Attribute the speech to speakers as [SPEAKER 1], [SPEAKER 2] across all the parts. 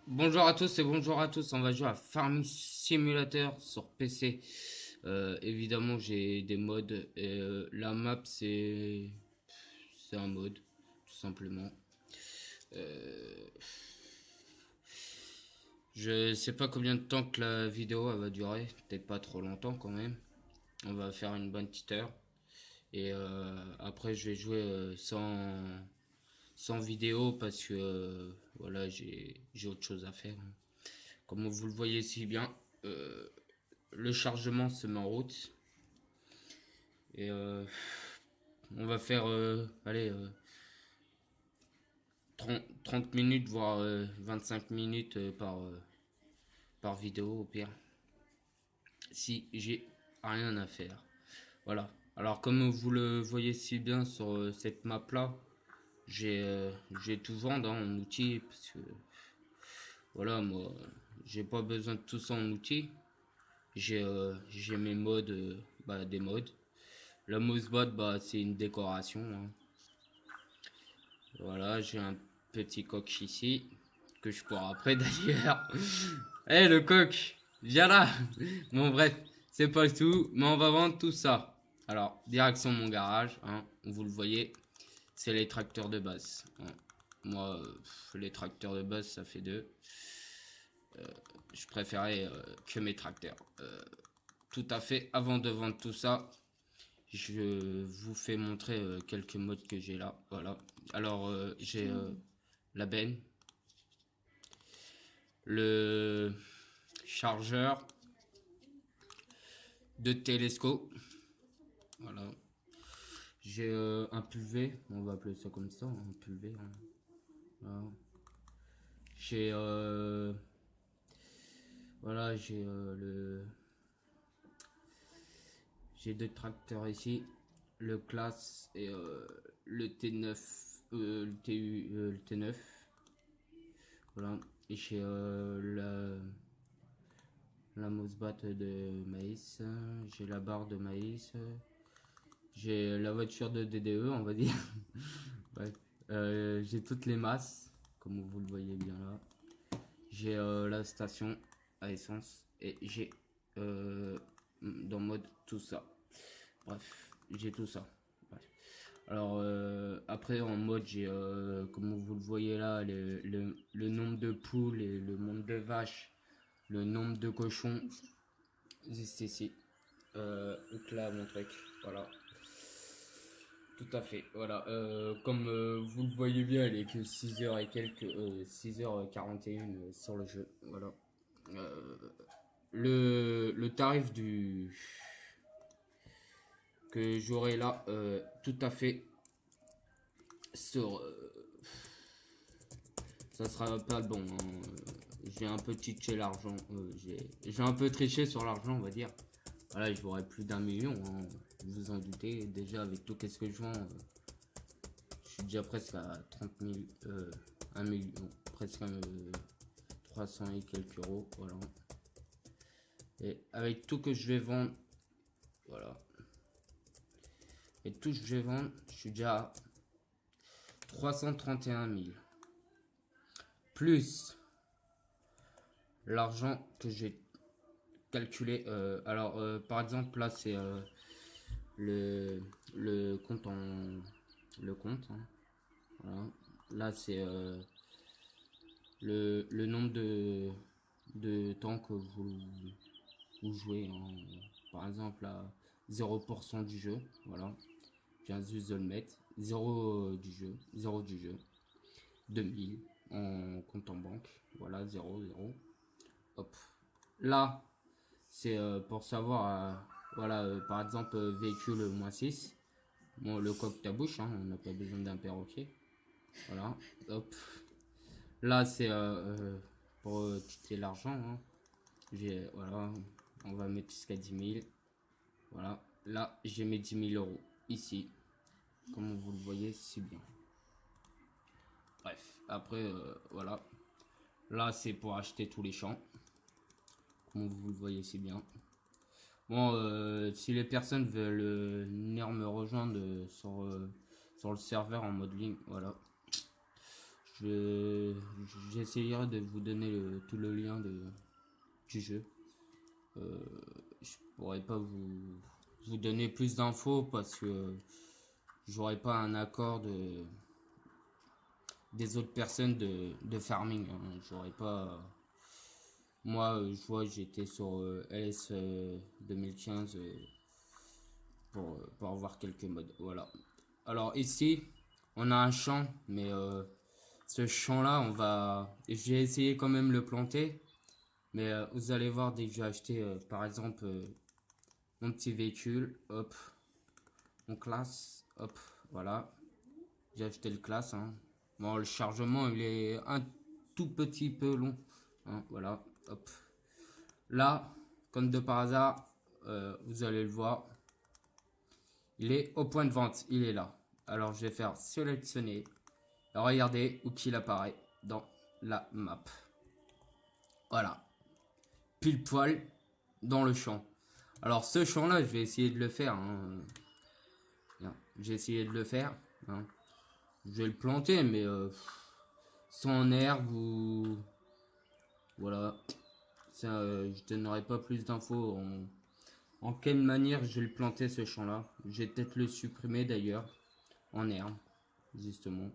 [SPEAKER 1] Bonjour à tous et bonjour à tous, on va jouer à Farming Simulator sur PC. Évidemment j'ai des mods et la map c'est un mode tout simplement. Euh, je sais pas combien de temps que la vidéo elle va durer, peut-être pas trop longtemps quand même. On va faire une bonne petite heure et après je vais jouer sans vidéo parce que voilà j'ai autre chose à faire. Comme vous le voyez si bien, euh, le chargement se met en route. Et on va faire, allez, 30 minutes, voire 25 minutes par vidéo au pire. Si j'ai rien à faire. Voilà. Alors comme vous le voyez si bien sur cette map là, j'ai tout vendre hein, en outils. Parce que voilà, moi, j'ai pas besoin de tout ça en outils. J'ai mes modes, des modes. La mousebot, c'est une décoration, hein. Voilà, j'ai un petit coq ici, que je cours après d'ailleurs. Eh le coq, viens là. Bon bref, c'est pas le tout, mais on va vendre tout ça. Alors, direction mon garage, hein, vous le voyez, c'est les tracteurs de base, hein. Moi, les tracteurs de base, ça fait deux. Je préférais que mes tracteurs. Tout à fait, avant de vendre tout ça, je vous fais montrer quelques modes que j'ai là. Voilà. Alors, j'ai la benne, le chargeur de télescope. Voilà. J'ai un pulvé, on va appeler ça comme ça, un pulvé, hein. Voilà. J'ai voilà, j'ai deux tracteurs ici, le classe et le T9, le T9. Voilà. Et j'ai la mousse batte de maïs, j'ai la barre de maïs, j'ai la voiture de DDE, on va dire. Bref. J'ai toutes les masses, comme vous le voyez bien là. J'ai la station à essence et j'ai dans mode tout ça. Bref, j'ai tout ça. Bref. Alors après en mode j'ai comme vous le voyez là le nombre de poules et le nombre de vaches, le nombre de cochons. Juste ici. Donc là mon truc. Voilà. Tout à fait, voilà. Comme vous le voyez bien, il est que 6 heures et quelques, 6h41 sur le jeu. Voilà. Euh, le tarif que j'aurai là, tout à fait sur. Ça sera pas le bon, hein. J'ai un peu triché l'argent. J'ai un peu triché sur l'argent, on va dire. Voilà, je j'aurai plus d'1 million, hein. Vous vous en doutez. Déjà, avec tout qu'est-ce que je vends. Je suis déjà presque à 30 000, 1 million, presque 300 et quelques euros, voilà. Et avec tout que je vais vendre, voilà. Et tout que je vais vendre, je suis déjà à 331 000. Plus l'argent que j'ai calculé. Alors, par exemple, là, c'est le compte en. Le compte, hein. Voilà. Là, c'est le nombre de temps que vous jouez en, par exemple à 0% du jeu, voilà, je viens juste de le mettre, 0 du jeu, 0 du jeu, 2000 en compte en banque, voilà, 0 0, hop, là c'est pour savoir, voilà, par exemple véhicule -6, bon, le coq tabouche, hein, on n'a pas besoin d'un perroquet, voilà, hop, là c'est pour quitter l'argent, hein. J'ai, voilà, on va mettre jusqu'à 10 000. Voilà, là j'ai mes 10 000 euros ici, comme vous le voyez si bien. Bref, après, voilà. Là c'est pour acheter tous les champs, comme vous le voyez si bien. Bon, si les personnes veulent venir me rejoindre sur le serveur en mode ligne, voilà. je j'essayerai de vous donner tout le lien du jeu. Je pourrais pas vous donner plus d'infos parce que j'aurais pas un accord des autres personnes de farming, hein. J'aurais pas. Moi, je vois, j'étais sur LS 2015 pour avoir quelques modes. Voilà. Alors ici, on a un champ, mais ce champ-là, j'ai essayé quand même le planter, mais vous allez voir dès que j'ai acheté, par exemple, mon petit véhicule, hop, on classe, hop, voilà, j'ai acheté le classe, hein. Bon, le chargement, il est un tout petit peu long, hein, voilà, hop. Là, comme de par hasard, vous allez le voir, il est au point de vente, il est là. Alors, je vais faire sélectionner. Regardez où qu'il apparaît dans la map. Voilà. Pile poil dans le champ. Alors, ce champ-là, je vais essayer de le faire, hein. J'ai essayé de le faire, hein. Je vais le planter, mais sans herbe ou... Voilà. Ça, je donnerai pas plus d'infos en quelle manière je vais le planter ce champ-là. Je vais peut-être le supprimer d'ailleurs en herbe, justement.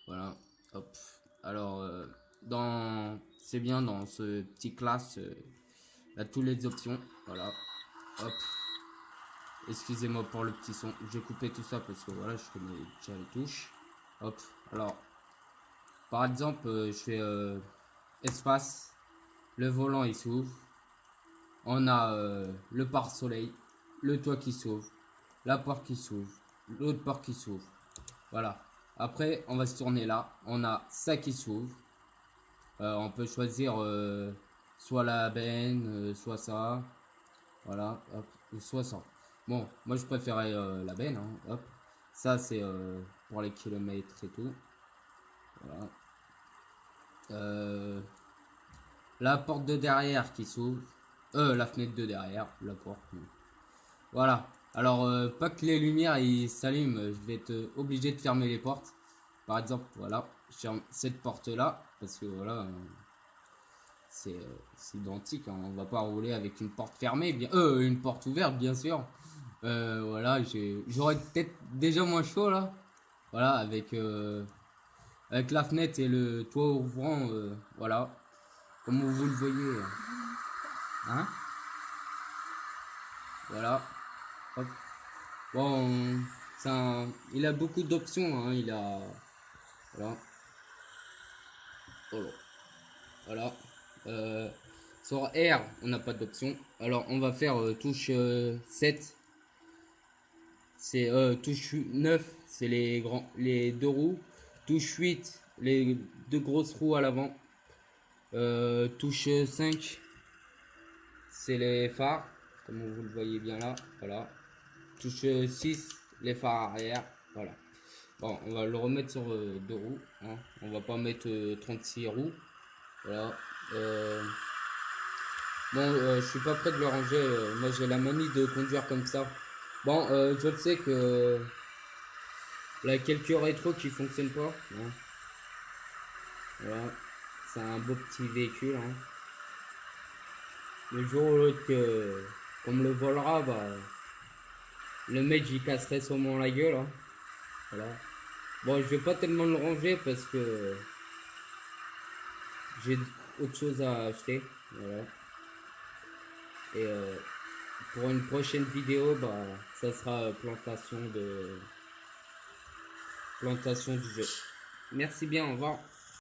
[SPEAKER 1] Voilà. Hop. Alors, c'est bien dans ce petit classe, il y a toutes les options. Voilà. Hop. Excusez-moi pour le petit son. J'ai coupé tout ça parce que voilà, je connais déjà les touches. Hop. Alors, par exemple, je fais espace. Le volant il s'ouvre. On a le pare-soleil, le toit qui s'ouvre, la porte qui s'ouvre, l'autre porte qui s'ouvre. Voilà. Après, on va se tourner là. On a ça qui s'ouvre. On peut choisir soit la benne, soit ça. Voilà. Hop, ou soit ça. Bon, moi je préférais la benne, hein. Hop. Ça, c'est pour les kilomètres et tout. Voilà. La porte de derrière qui s'ouvre. La fenêtre de derrière. La porte. Voilà. Alors, pas que les lumières s'allument, je vais être obligé de fermer les portes. Par exemple, voilà, je ferme cette porte-là, parce que voilà, c'est identique, hein. On va pas rouler avec une porte fermée, une porte ouverte, bien sûr. Voilà, j'aurais peut-être déjà moins chaud là. Voilà, avec la fenêtre et le toit ouvrant, voilà, comme vous le voyez. Hein? Voilà. Hop. Bon, il a beaucoup d'options, hein. Il a, voilà. Oh là. Voilà. Sur R, on n'a pas d'option. Alors, on va faire touche 7. C'est touche 9, c'est les deux roues. Touche 8, les deux grosses roues à l'avant. Touche 5, c'est les phares, comme vous le voyez bien là. Voilà. Touche 6, les phares arrière. Voilà. Bon, on va le remettre sur deux roues, hein. On va pas mettre 36 roues. Voilà. Bon, je suis pas prêt de le ranger. Moi, j'ai la manie de conduire comme ça. Bon, je sais que il y a quelques rétros qui fonctionnent pas, hein. Voilà. C'est un beau petit véhicule, hein. Le jour où l'autre qu'on me le volera, bah, le mec j'y casserait sûrement la gueule, hein. Voilà. Bon, je vais pas tellement le ranger parce que j'ai autre chose à acheter. Voilà. Et pour une prochaine vidéo, bah, ça sera plantation du jeu. Merci bien, au revoir.